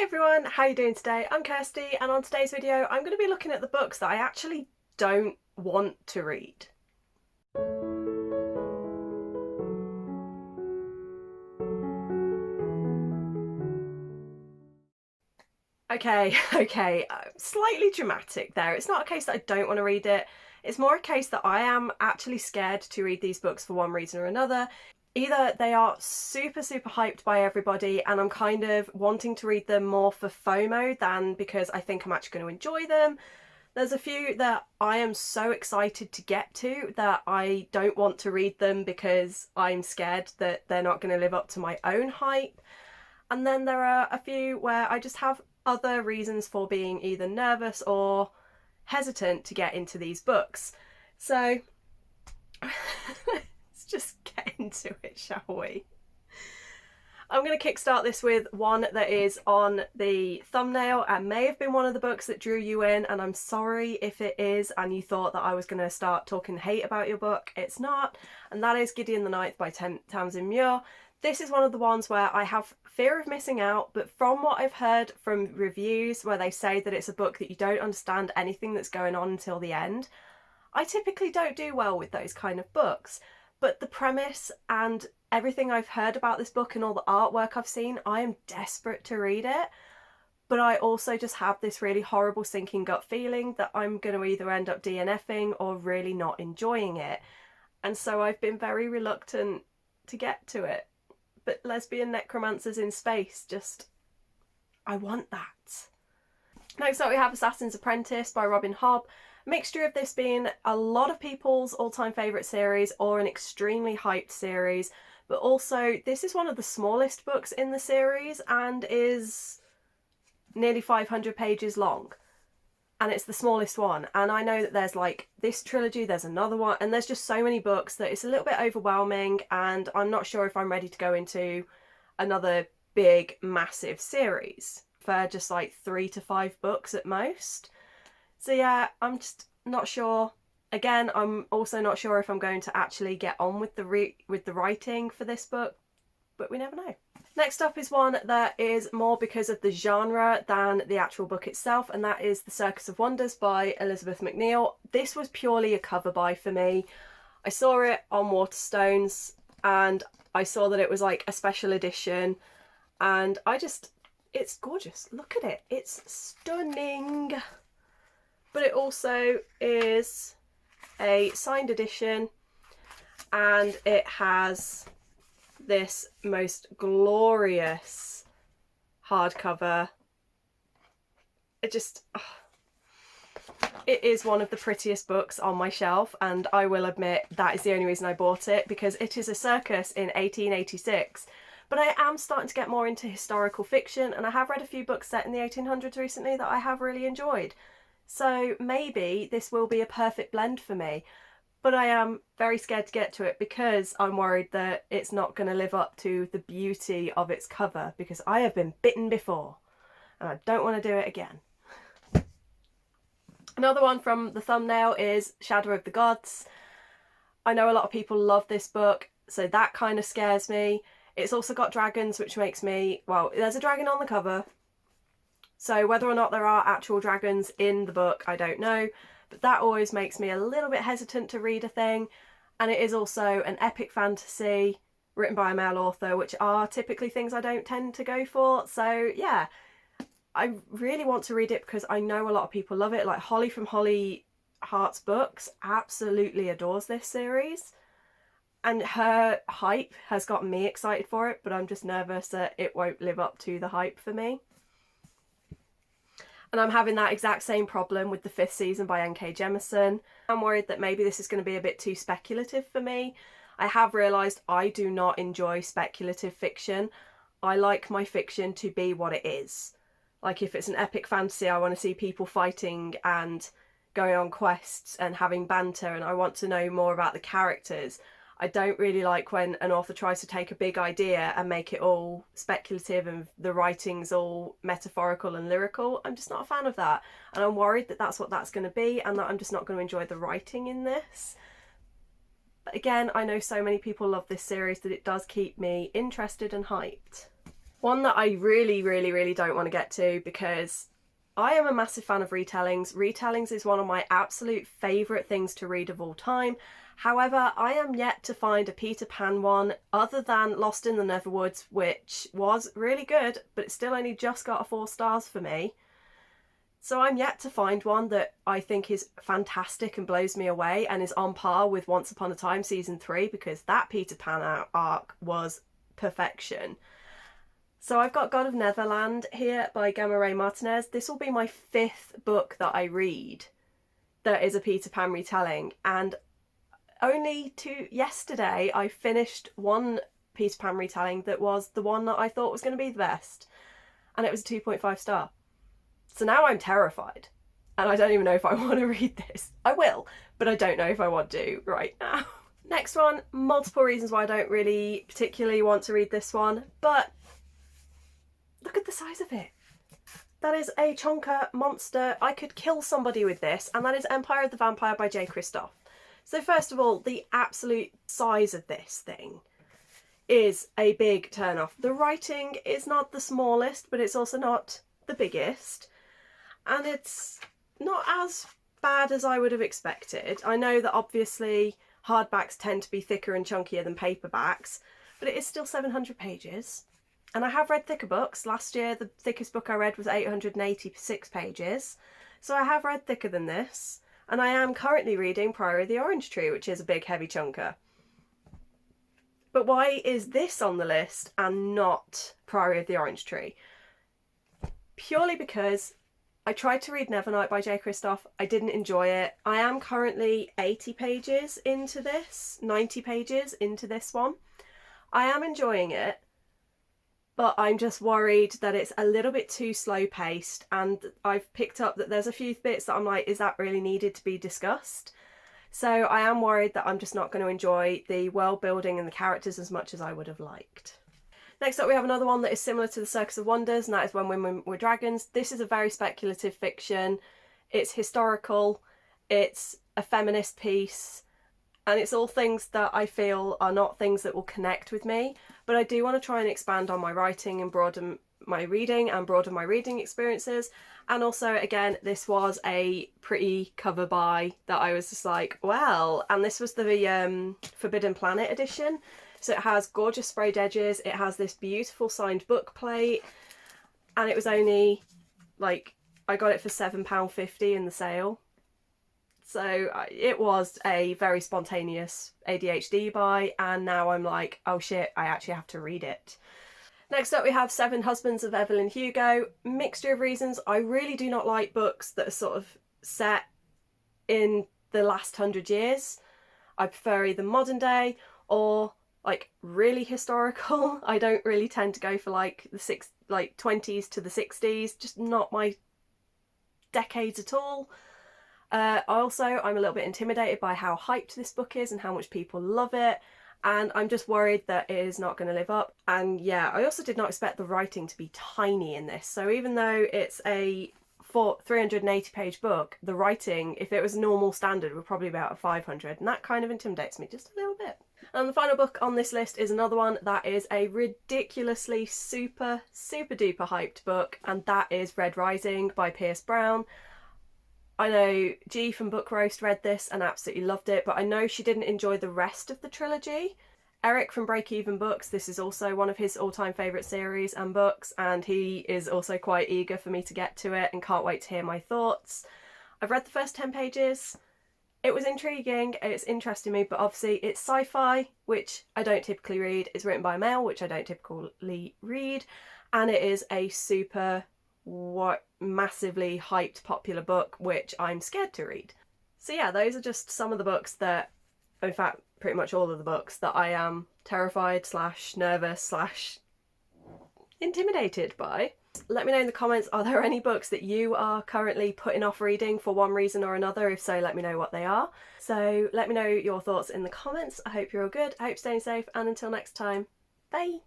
Hey everyone, how are you doing today? I'm Kirsty, and on today's video I'm going to be looking at the books that I actually don't want to read. Okay, slightly dramatic there. It's not a case that I don't want to read it, it's more a case that I am actually scared to read these books for one reason or another. Either they are super hyped by everybody and I'm kind of wanting to read them more for FOMO than because I think I'm actually going to enjoy them. There's a few that I am so excited to get to that I don't want to read them because I'm scared that they're not going to live up to my own hype. And then there are a few where I just have other reasons for being either nervous or hesitant to get into these books. So let's just get into it, shall we? I'm going to kickstart this with one that is on the thumbnail and may have been one of the books that drew you in, and I'm sorry if it is and you thought that I was going to start talking hate about your book. It's not, and that is Gideon the Ninth by Tamsin Muir. This is one of the ones where I have fear of missing out, but from what I've heard from reviews where they say that it's a book that you don't understand anything that's going on until the end, I typically don't do well with those kind of books. But the premise and everything I've heard about this book and all the artwork I've seen, I am desperate to read it. But I also just have this really horrible sinking gut feeling that I'm going to either end up DNFing or really not enjoying it. And so I've been very reluctant to get to it. But lesbian necromancers in space, I want that. Next up we have Assassin's Apprentice by Robin Hobb. Mixture of this being a lot of people's all-time favourite series or an extremely hyped series, but also this is one of the smallest books in the series and is nearly 500 pages long. And it's the smallest one. And I know that there's like this trilogy, there's another one, and there's just so many books that it's a little bit overwhelming, and I'm not sure if I'm ready to go into another big, massive series for just like 3 to 5 books at most. So yeah, I'm just not sure. Again, I'm also not sure if I'm going to actually get on with the writing for this book, but we never know. Next up is one that is more because of the genre than the actual book itself, and that is The Circus of Wonders by Elizabeth McNeil. This was purely a cover buy for me. I saw it on Waterstones and I saw that it was like a special edition, and it's gorgeous. Look at it. It's stunning. But it also is a signed edition and it has this most glorious hardcover. It is one of the prettiest books on my shelf, and I will admit that is the only reason I bought it, because it is a circus in 1886. But I am starting to get more into historical fiction, and I have read a few books set in the 1800s recently that I have really enjoyed. So maybe this will be a perfect blend for me, but I am very scared to get to it because I'm worried that it's not going to live up to the beauty of its cover, because I have been bitten before and I don't want to do it again. Another one from the thumbnail is Shadow of the Gods. I know a lot of people love this book, so that kind of scares me. It's also got dragons, which makes me, well, there's a dragon on the cover. So whether or not there are actual dragons in the book, I don't know, but that always makes me a little bit hesitant to read a thing. And it is also an epic fantasy written by a male author, which are typically things I don't tend to go for. So yeah, I really want to read it because I know a lot of people love it. Like Holly from Holly Hearts Books absolutely adores this series, and her hype has gotten me excited for it, but I'm just nervous that it won't live up to the hype for me. And I'm having that exact same problem with the 5th season by N.K. Jemisin. I'm worried that maybe this is going to be a bit too speculative for me. I have realised I do not enjoy speculative fiction. I like my fiction to be what it is. Like if it's an epic fantasy, I want to see people fighting and going on quests and having banter, and I want to know more about the characters. I don't really like when an author tries to take a big idea and make it all speculative and the writing's all metaphorical and lyrical. I'm just not a fan of that. And I'm worried that that's what that's going to be, and that I'm just not going to enjoy the writing in this. But again, I know so many people love this series that it does keep me interested and hyped. One that I really don't want to get to because I am a massive fan of retellings. Retellings is one of my absolute favourite things to read of all time. However, I am yet to find a Peter Pan one other than Lost in the Neverwoods, which was really good, but it still only just got a 4 stars for me. So I'm yet to find one that I think is fantastic and blows me away and is on par with Once Upon a Time Season 3, because that Peter Pan arc was perfection. So I've got God of Neverland here by Gamma Ray Martinez. This will be my 5th book that I read that is a Peter Pan retelling, and only yesterday I finished one Peter Pan retelling that was the one that I thought was going to be the best, and it was a 2.5 star. So now I'm terrified and I don't even know if I want to read this. I will, but I don't know if I want to right now. Next one, multiple reasons why I don't really particularly want to read this one, but look at the size of it. That is a chonker monster. I could kill somebody with this, and that is Empire of the Vampire by J. Kristoff. So first of all, the absolute size of this thing is a big turn off. The writing is not the smallest, but it's also not the biggest. And it's not as bad as I would have expected. I know that obviously hardbacks tend to be thicker and chunkier than paperbacks, but it is still 700 pages. And I have read thicker books. Last year, the thickest book I read was 886 pages. So I have read thicker than this. And I am currently reading Priory of the Orange Tree, which is a big, heavy chunker. But why is this on the list and not Priory of the Orange Tree? Purely because I tried to read Nevernight by J. Kristoff. I didn't enjoy it. I am currently 80 pages into this, 90 pages into this one. I am enjoying it, but I'm just worried that it's a little bit too slow paced, and I've picked up that there's a few bits that I'm like, is that really needed to be discussed? So I am worried that I'm just not going to enjoy the world building and the characters as much as I would have liked. Next up we have another one that is similar to the Circus of Wonders, and that is When Women Were Dragons. This is a very speculative fiction. It's historical, it's a feminist piece, and it's all things that I feel are not things that will connect with me, but I do want to try and expand on my writing and broaden my reading and broaden my reading experiences. And also, again, this was a pretty cover buy that I was just like, well, and this was the Forbidden Planet edition. So it has gorgeous sprayed edges, it has this beautiful signed book plate, and it was only, like, I got it for £7.50 in the sale. So it was a very spontaneous ADHD buy, and now I'm like, oh shit, I actually have to read it. Next up we have Seven Husbands of Evelyn Hugo. Mixture of reasons. I really do not like books that are sort of set in the last 100 years. I prefer either modern day or like really historical. I don't really tend to go for like the 20s to the 60s, just not my decades at all. I'm a little bit intimidated by how hyped this book is and how much people love it, and I'm just worried that it is not going to live up. And yeah, I also did not expect the writing to be tiny in this, so even though it's a 380 page book, the writing, if it was normal standard, would probably be about a 500, and that kind of intimidates me just a little bit. And the final book on this list is another one that is a ridiculously super duper hyped book, and that is Red Rising by Pierce Brown. I know G from Book Roast read this and absolutely loved it, but I know she didn't enjoy the rest of the trilogy. Eric from Break Even Books, this is also one of his all-time favourite series and books, and he is also quite eager for me to get to it and can't wait to hear my thoughts. I've read the first 10 pages. It was intriguing, it's interesting me, but obviously it's sci-fi, which I don't typically read. It's written by a male, which I don't typically read, and it is a super massively hyped popular book, which I'm scared to read. So yeah, those are just some of the books that, in fact, pretty much all of the books that I am terrified / nervous / intimidated by. Let me know in the comments, are there any books that you are currently putting off reading for one reason or another? If so, let me know what they are. So let me know your thoughts in the comments. I hope you're all good, I hope you're staying safe, and until next time, bye!